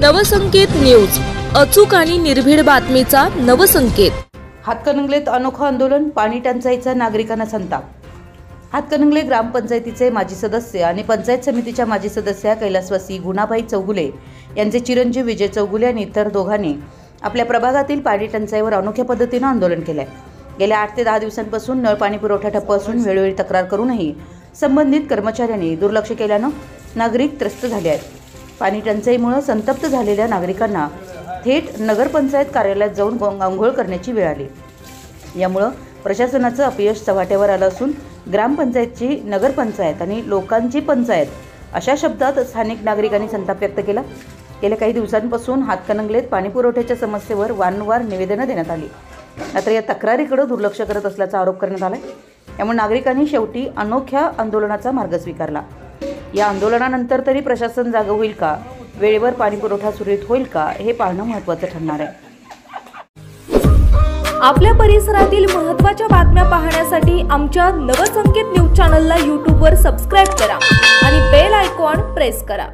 Navsanket news, अचूक आणि निर्भीड बातमीचा नवसंकेत। हातकणंगलेत अनोखं आंदोलन, पाणी टंचाईचा नागरिकांना संताप। हातकणंगले ग्रामपंचायतीचे माजी सदस्य आणि पंचायत समितीच्या माजी सदस्य कैलासवासी गुणाबाई चौगुले यांचे चिरंजीव विजय चौगुले आणि इतर दोघांनी आपल्या प्रभागातील पाणी टंचाईवर अनोख्या पद्धतीने आंदोलन केले। गेल्या 8 ते 10 दिवसांपासून नळ पाणी पुरवठा ठप्प असून वेळोवेळी तक्रार करूनही संबंधित कर्मचाऱ्यांनी दुर्लक्ष केल्याने नागरिक त्रस्त झाले आहेत। पाणी टंचाईमुळे संतप्त झालेल्या नागरिकांना थेट नगरपंचायत कार्यालयात जाऊन अंघोळ करण्याची वेळ आली। यामुळे प्रशासनाचं अपयश चव्हाट्यावर आलं असून ग्रामपंचायतची नगरपंचायत आणि लोकांची पंचायत अशा शब्दात स्थानिक नागरिकांनी संताप व्यक्त केला। गेल्या काही दिवसांपासून हातकणंगलेत पाणी पुरवठ्याच्या समस्येवर वारंवार निवेदनं देण्यात आली, मात्र या तक्रारीकडे दुर्लक्ष करत असल्याचा आरोप करण्यात आला। यामुळे नागरिकांनी शेवटी अनोख्या आंदोलनाचा मार्ग स्वीकारला। या आंदोलनानंतर तरी प्रशासन जागं होईल का, वेळेवर पाणी पुरवठा सुरळीत होईल का, हे पाहणं महत्त्वाचं ठरणार आहे। आपल्या परिसरातील महत्त्वाच्या बातम्या पाहण्यासाठी आमच्या नवसंकेत न्यूज चॅनलला YouTube वर सबस्क्राइब करा आणि बेल आयकॉन प्रेस करा।